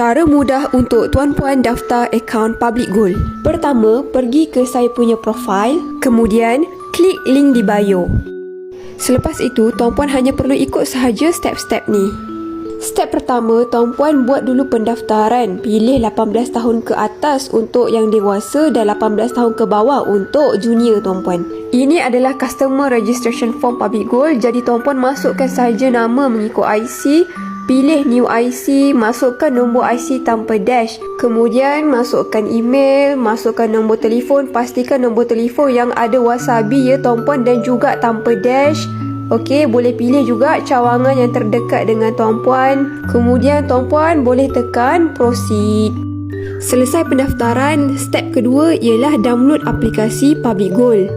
Cara mudah untuk tuan-puan daftar akaun Public Gold. Pertama, pergi ke saya punya profile, kemudian klik link di bio. Selepas itu, tuan-puan hanya perlu ikut sahaja step-step ni. Step pertama, tuan-puan buat dulu pendaftaran. Pilih 18 tahun ke atas untuk yang dewasa dan 18 tahun ke bawah untuk junior tuan-puan. Ini adalah customer registration form Public Gold. Jadi tuan-puan masukkan sahaja nama mengikut IC. Pilih new IC, masukkan nombor IC tanpa dash. Kemudian masukkan email, masukkan nombor telefon. Pastikan nombor telefon yang ada wasabi ya tuan-puan dan juga tanpa dash. Okey, boleh pilih juga cawangan yang terdekat dengan tuan-puan. Kemudian tuan-puan boleh tekan proceed. Selesai pendaftaran, step kedua ialah download aplikasi Public Gold.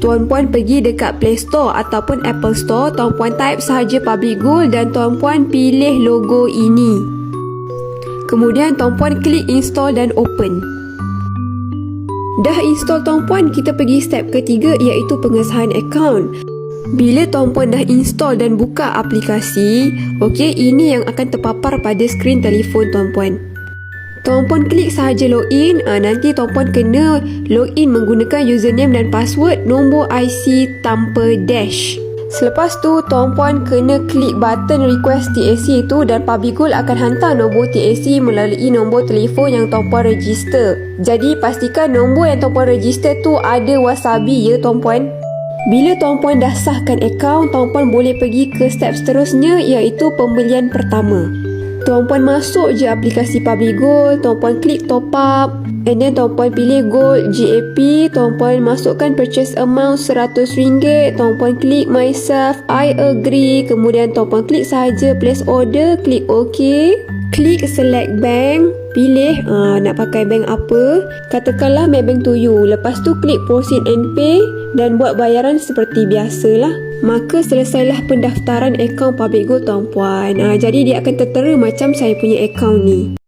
Tuan-puan pergi dekat Play Store ataupun Apple Store, tuan-puan type sahaja Public Gold dan tuan-puan pilih logo ini. Kemudian tuan-puan klik install dan open. Dah install tuan-puan, kita pergi step ketiga iaitu pengesahan akaun. Bila tuan-puan dah install dan buka aplikasi, okey, ini yang akan terpapar pada skrin telefon tuan-puan. Tuan-puan klik sahaja login, nanti tuan-puan kena login menggunakan username dan password, nombor IC tanpa dash. Selepas tu, tuan-puan kena klik button request TAC itu dan Public Gold akan hantar nombor TAC melalui nombor telefon yang tuan-puan register. Jadi, pastikan nombor yang tuan-puan register tu ada wasabi ya tuan-puan. Bila tuan-puan dah sahkan akaun, tuan-puan boleh pergi ke step seterusnya iaitu pembelian pertama. Tuan-puan masuk je aplikasi Public Gold, tuan-puan klik top up and then tuan-puan pilih Gold GAP, tuan-puan masukkan purchase amount RM100, tuan-puan klik myself, I agree, kemudian tuan-puan klik sahaja place order, klik OK, klik select bank, pilih nak pakai bank apa, katakanlah Maybank to you, lepas tu klik proceed and pay dan buat bayaran seperti biasalah. Maka selesailah pendaftaran akaun Public Gold tuan-puan. Jadi dia akan tertera macam saya punya akaun ni.